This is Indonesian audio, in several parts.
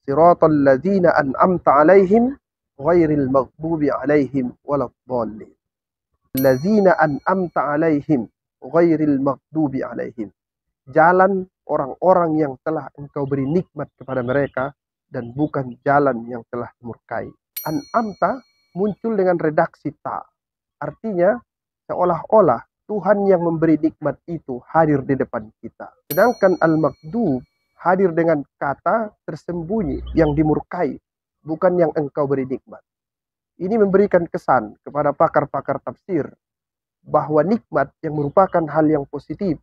siratal ladzina an'amta 'alaihim ghairil maghdubi 'alaihim waladdallin. Ladzina an'amta 'alaihim ghairil maghdubi 'alaihim. Jalan orang-orang yang telah engkau beri nikmat kepada mereka dan bukan jalan yang telah murkai. An'amta muncul dengan redaksi ta. Artinya seolah-olah Tuhan yang memberi nikmat itu hadir di depan kita. Sedangkan al-maghdub hadir dengan kata tersembunyi yang dimurkai, bukan yang engkau beri nikmat. Ini memberikan kesan kepada pakar-pakar tafsir bahwa nikmat yang merupakan hal yang positif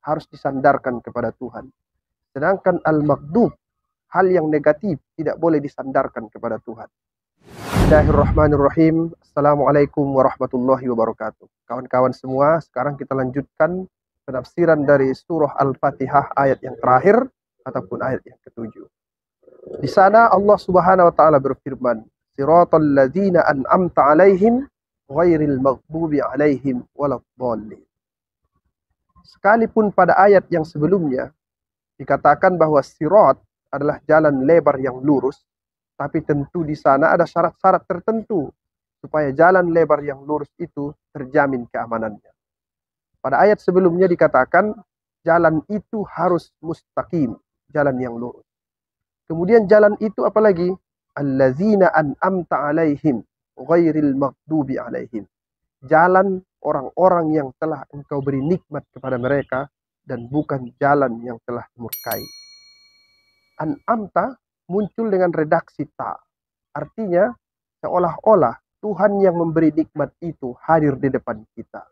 harus disandarkan kepada Tuhan. Sedangkan al-maghdub, hal yang negatif, tidak boleh disandarkan kepada Tuhan. Bismillahirrahmanirrahim. Assalamualaikum warahmatullahi wabarakatuh. Kawan-kawan semua, sekarang kita lanjutkan penafsiran dari surah Al-Fatihah ayat yang terakhir ataupun ayat yang ketujuh. Di sana Allah Subhanahu wa taala berfirman, siratal ladzina an'amta 'alaihim ghairil maghdubi 'alaihim waladdallin. Sekalipun pada ayat yang sebelumnya dikatakan bahwa sirat adalah jalan lebar yang lurus, tapi tentu di sana ada syarat-syarat tertentu supaya jalan lebar yang lurus itu terjamin keamanannya. Pada ayat sebelumnya dikatakan jalan itu harus mustaqim, jalan yang lurus. Kemudian jalan itu apalagi? Allazina an'amta 'alaihim ghairil maghdubi 'alaihim. Jalan orang-orang yang telah engkau beri nikmat kepada mereka dan bukan jalan yang telah murkai. An'amta muncul dengan redaksi ta. Artinya seolah-olah Tuhan yang memberi nikmat itu hadir di depan kita.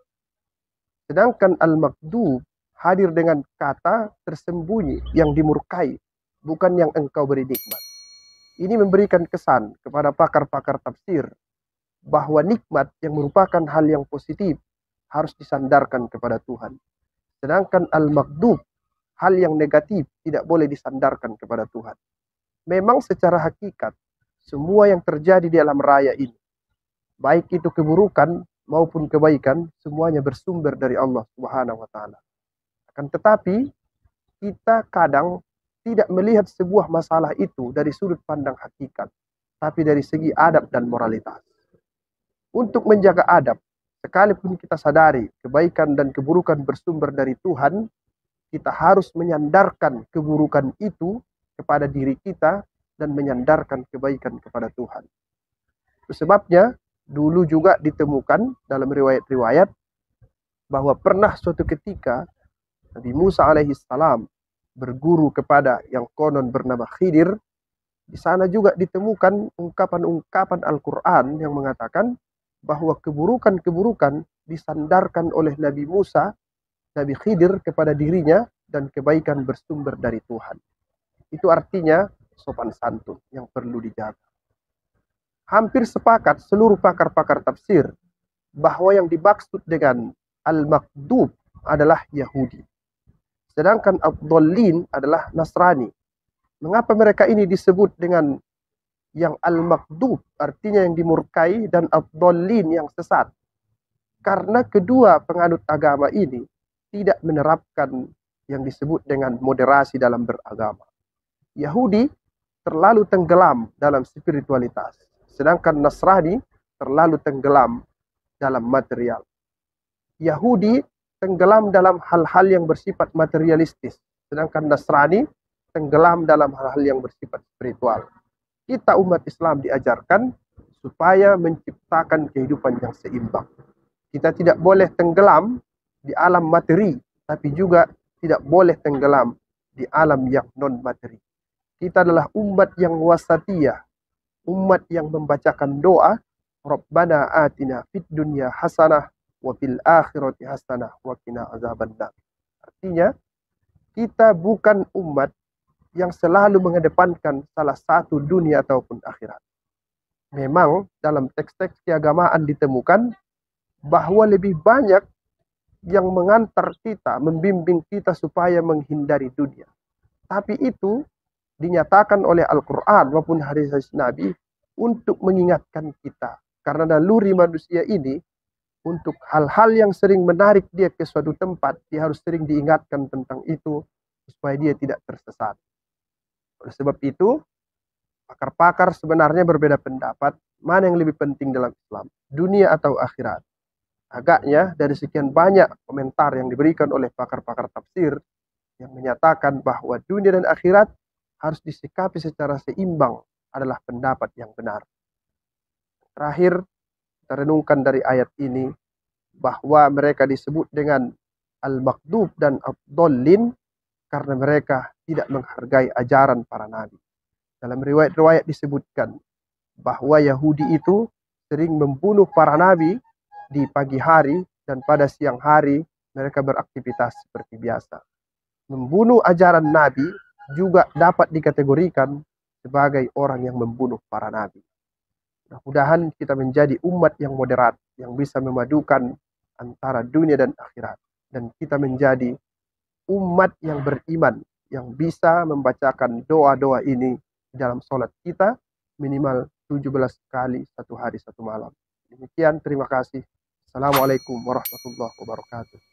Sedangkan al-maghdub hadir dengan kata tersembunyi yang dimurkai, bukan yang engkau beri nikmat. Ini memberikan kesan kepada pakar-pakar tafsir bahwa nikmat yang merupakan hal yang positif harus disandarkan kepada Tuhan. Sedangkan al-maghdub, hal yang negatif, tidak boleh disandarkan kepada Tuhan. Memang secara hakikat, semua yang terjadi di alam raya ini, baik itu keburukan maupun kebaikan, semuanya bersumber dari Allah Subhanahu wa taala. Akan tetapi, kita kadang tidak melihat sebuah masalah itu dari sudut pandang hakikat, tapi dari segi adab dan moralitas. Untuk menjaga adab, sekalipun kita sadari kebaikan dan keburukan bersumber dari Tuhan, kita harus menyandarkan keburukan itu kepada diri kita dan menyandarkan kebaikan kepada Tuhan. Itu sebabnya dulu juga ditemukan dalam riwayat-riwayat bahwa pernah suatu ketika Nabi Musa alaihissalam berguru kepada yang konon bernama Khidir. Di sana juga ditemukan ungkapan-ungkapan Al-Quran yang mengatakan bahwa keburukan-keburukan disandarkan oleh Nabi Musa, Nabi Khidir kepada dirinya dan kebaikan bersumber dari Tuhan. Itu artinya sopan santun yang perlu dijaga. Hampir sepakat seluruh pakar-pakar tafsir bahwa yang dimaksud dengan al-maghdub adalah Yahudi. Sedangkan ad-dallin adalah Nasrani. Mengapa mereka ini disebut dengan yang al-maghdub, artinya yang dimurkai, dan ad-dallin yang sesat? Karena kedua penganut agama ini tidak menerapkan yang disebut dengan moderasi dalam beragama. Yahudi terlalu tenggelam dalam spiritualitas, sedangkan Nasrani terlalu tenggelam dalam material. Yahudi tenggelam dalam hal-hal yang bersifat materialistis, sedangkan Nasrani tenggelam dalam hal-hal yang bersifat spiritual. Kita umat Islam diajarkan supaya menciptakan kehidupan yang seimbang. Kita tidak boleh tenggelam di alam materi, tapi juga tidak boleh tenggelam di alam yang non-materi. Kita adalah umat yang wasatiyah, umat yang membacakan doa, Rabbana atina fid dunya hasanah wa fil akhirati hasanah wa qina azabannar. Artinya, kita bukan umat yang selalu mengedepankan salah satu dunia ataupun akhirat. Memang dalam teks-teks keagamaan ditemukan bahwa lebih banyak yang mengantar kita, membimbing kita supaya menghindari dunia. Tapi itu dinyatakan oleh Al-Quran maupun hadis Nabi untuk mengingatkan kita. Karena naluri manusia ini, untuk hal-hal yang sering menarik dia ke suatu tempat, dia harus sering diingatkan tentang itu supaya dia tidak tersesat. Oleh sebab itu, Pakar-pakar sebenarnya berbeda pendapat, mana yang lebih penting dalam Islam, dunia atau akhirat. Agaknya dari sekian banyak komentar yang diberikan oleh pakar-pakar tafsir yang menyatakan bahwa dunia dan akhirat harus disikapi secara seimbang adalah pendapat yang benar. Terakhir, kita renungkan dari ayat ini bahwa mereka disebut dengan al-makdub dan ad-dallin karena mereka tidak menghargai ajaran para nabi. Dalam riwayat-riwayat disebutkan bahwa Yahudi itu sering membunuh para nabi di pagi hari dan pada siang hari mereka beraktivitas seperti biasa. Membunuh ajaran nabi juga dapat dikategorikan sebagai orang yang membunuh para nabi. Mudah-mudahan kita menjadi umat yang moderat, yang bisa memadukan antara dunia dan akhirat. Dan kita menjadi umat yang beriman, yang bisa membacakan doa-doa ini dalam sholat kita minimal 17 kali satu hari satu malam. Demikian, terima kasih. Assalamualaikum warahmatullahi wabarakatuh.